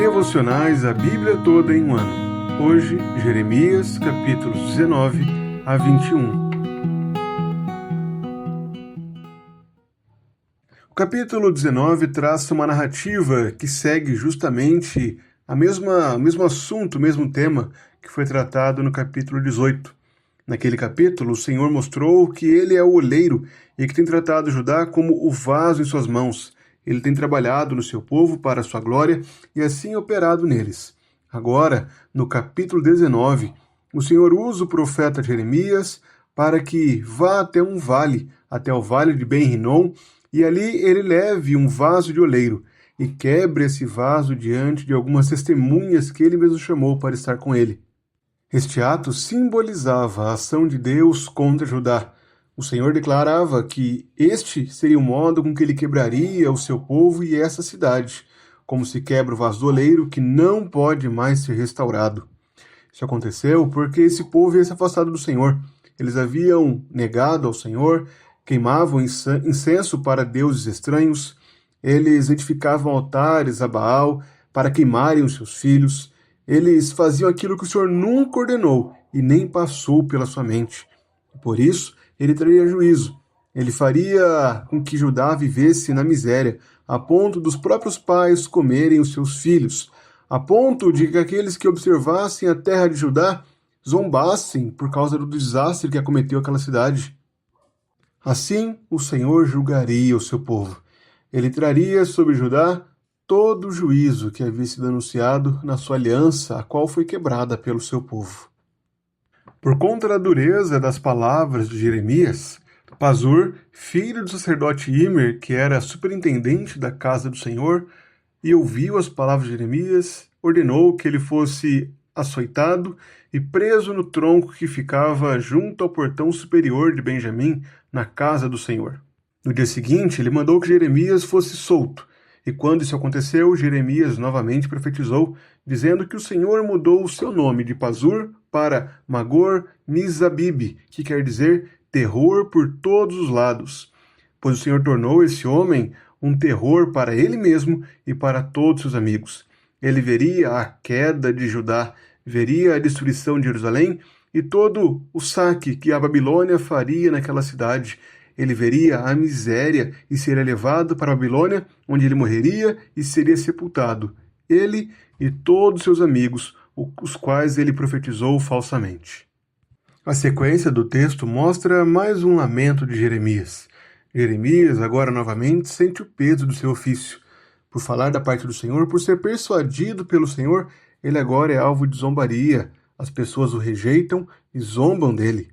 Devocionais, a Bíblia toda em um ano. Hoje, Jeremias, capítulos 19 a 21. O capítulo 19 traça uma narrativa que segue justamente o mesmo assunto, o mesmo tema que foi tratado no capítulo 18. Naquele capítulo, o Senhor mostrou que Ele é o oleiro e que tem tratado Judá como o vaso em suas mãos. Ele tem trabalhado no seu povo para a sua glória e assim operado neles. Agora, no capítulo 19, o Senhor usa o profeta Jeremias para que vá até um vale, até o vale de Ben-Rinom, e ali ele leve um vaso de oleiro e quebre esse vaso diante de algumas testemunhas que ele mesmo chamou para estar com ele. Este ato simbolizava a ação de Deus contra Judá. O Senhor declarava que este seria o modo com que ele quebraria o seu povo e essa cidade, como se quebra o vaso do oleiro que não pode mais ser restaurado. Isso aconteceu porque esse povo havia se afastado do Senhor. Eles haviam negado ao Senhor, queimavam incenso para deuses estranhos, eles edificavam altares a Baal para queimarem os seus filhos. Eles faziam aquilo que o Senhor nunca ordenou e nem passou pela sua mente. Por isso, ele traria juízo. Ele faria com que Judá vivesse na miséria, a ponto dos próprios pais comerem os seus filhos, a ponto de que aqueles que observassem a terra de Judá zombassem por causa do desastre que acometeu aquela cidade. Assim, o Senhor julgaria o seu povo. Ele traria sobre Judá todo o juízo que havia sido anunciado na sua aliança, a qual foi quebrada pelo seu povo. Por conta da dureza das palavras de Jeremias, Pazur, filho do sacerdote Imer, que era superintendente da casa do Senhor, e ouviu as palavras de Jeremias, ordenou que ele fosse açoitado e preso no tronco que ficava junto ao portão superior de Benjamim, na casa do Senhor. No dia seguinte, ele mandou que Jeremias fosse solto. E quando isso aconteceu, Jeremias novamente profetizou, dizendo que o Senhor mudou o seu nome de Pazur para Magor Mizabib, que quer dizer terror por todos os lados. Pois o Senhor tornou esse homem um terror para ele mesmo e para todos seus amigos. Ele veria a queda de Judá, veria a destruição de Jerusalém e todo o saque que a Babilônia faria naquela cidade. Ele veria a miséria e seria levado para a Babilônia, onde ele morreria e seria sepultado, ele e todos seus amigos, os quais ele profetizou falsamente. A sequência do texto mostra mais um lamento de Jeremias. Jeremias, agora novamente, sente o peso do seu ofício. Por falar da parte do Senhor, por ser persuadido pelo Senhor, ele agora é alvo de zombaria. As pessoas o rejeitam e zombam dele.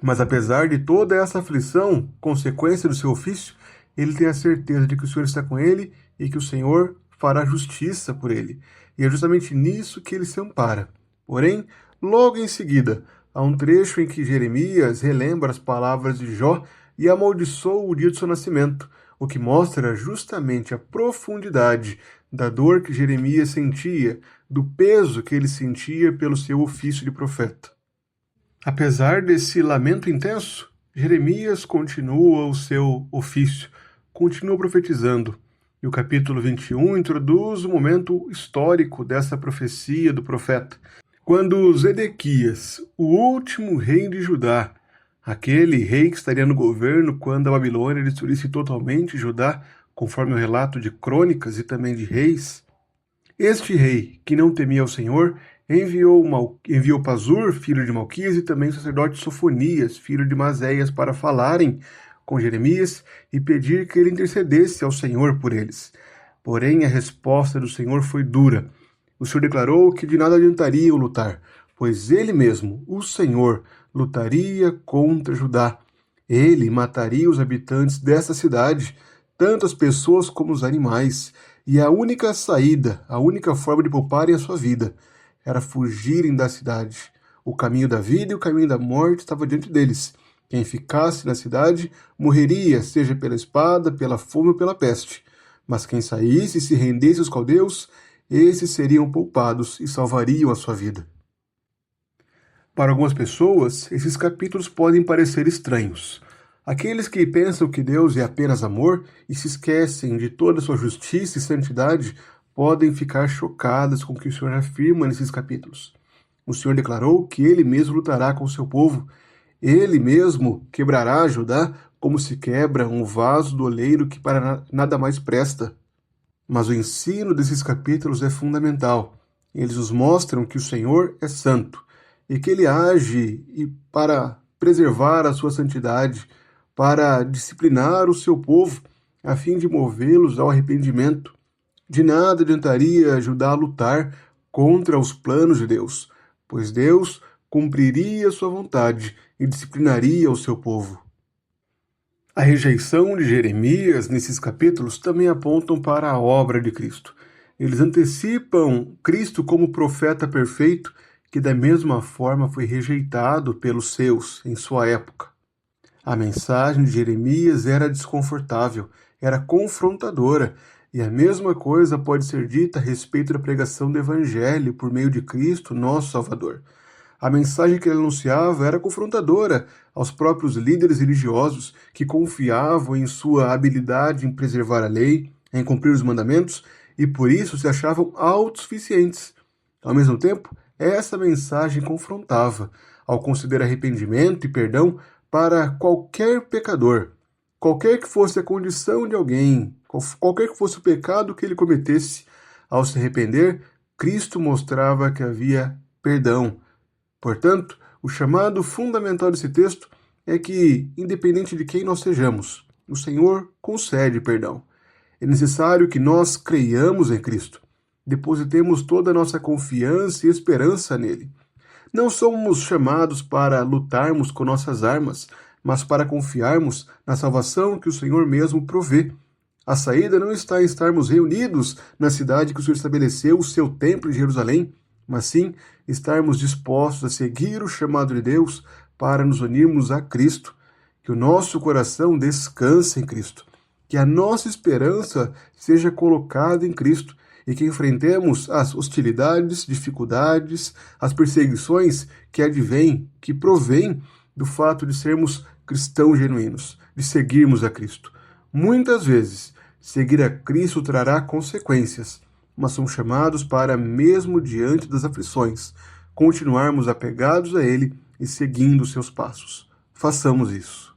Mas apesar de toda essa aflição, consequência do seu ofício, ele tem a certeza de que o Senhor está com ele e que o Senhor fará justiça por ele. E é justamente nisso que ele se ampara. Porém, logo em seguida, há um trecho em que Jeremias relembra as palavras de Jó e amaldiçoa o dia do seu nascimento, o que mostra justamente a profundidade da dor que Jeremias sentia, do peso que ele sentia pelo seu ofício de profeta. Apesar desse lamento intenso, Jeremias continua o seu ofício, continua profetizando. E o capítulo 21 introduz o momento histórico dessa profecia do profeta. Quando Zedequias, o último rei de Judá, aquele rei que estaria no governo quando a Babilônia destruísse totalmente Judá, conforme o relato de Crônicas e também de Reis, este rei, que não temia o Senhor, enviou Pazur, filho de Malquias, e também o sacerdote Sofonias, filho de Maséias, para falarem com Jeremias e pedir que ele intercedesse ao Senhor por eles. Porém, a resposta do Senhor foi dura. O Senhor declarou que de nada adiantariam lutar, pois ele mesmo, o Senhor, lutaria contra Judá. Ele mataria os habitantes dessa cidade, tanto as pessoas como os animais, e a única saída, a única forma de pouparem a sua vida, era fugirem da cidade. O caminho da vida e o caminho da morte estava diante deles. Quem ficasse na cidade morreria, seja pela espada, pela fome ou pela peste. Mas quem saísse e se rendesse aos caldeus, esses seriam poupados e salvariam a sua vida. Para algumas pessoas, esses capítulos podem parecer estranhos. Aqueles que pensam que Deus é apenas amor e se esquecem de toda a sua justiça e santidade podem ficar chocadas com o que o Senhor afirma nesses capítulos. O Senhor declarou que Ele mesmo lutará com o seu povo. Ele mesmo quebrará Judá como se quebra um vaso do oleiro que para nada mais presta. Mas o ensino desses capítulos é fundamental. Eles nos mostram que o Senhor é santo e que Ele age para preservar a sua santidade, para disciplinar o seu povo, a fim de movê-los ao arrependimento. De nada adiantaria Judá lutar contra os planos de Deus, pois Deus cumpriria sua vontade e disciplinaria o seu povo. A rejeição de Jeremias nesses capítulos também apontam para a obra de Cristo. Eles antecipam Cristo como profeta perfeito, que da mesma forma foi rejeitado pelos seus em sua época. A mensagem de Jeremias era desconfortável, era confrontadora, e a mesma coisa pode ser dita a respeito da pregação do Evangelho por meio de Cristo, nosso Salvador. A mensagem que ele anunciava era confrontadora aos próprios líderes religiosos que confiavam em sua habilidade em preservar a lei, em cumprir os mandamentos e por isso se achavam autossuficientes. Ao mesmo tempo, essa mensagem confrontava ao conceder arrependimento e perdão para qualquer pecador, qualquer que fosse a condição de alguém, qualquer que fosse o pecado que ele cometesse. Ao se arrepender, Cristo mostrava que havia perdão. Portanto, o chamado fundamental desse texto é que, independente de quem nós sejamos, o Senhor concede perdão. É necessário que nós creiamos em Cristo, depositemos toda a nossa confiança e esperança nele. Não somos chamados para lutarmos com nossas armas, mas para confiarmos na salvação que o Senhor mesmo provê. A saída não está em estarmos reunidos na cidade que o Senhor estabeleceu, o seu templo em Jerusalém, mas sim estarmos dispostos a seguir o chamado de Deus para nos unirmos a Cristo. Que o nosso coração descanse em Cristo, que a nossa esperança seja colocada em Cristo e que enfrentemos as hostilidades, dificuldades, as perseguições que advêm, que provêm do fato de sermos cristãos genuínos, de seguirmos a Cristo. Muitas vezes, seguir a Cristo trará consequências, mas somos chamados para, mesmo diante das aflições, continuarmos apegados a Ele e seguindo os seus passos. Façamos isso.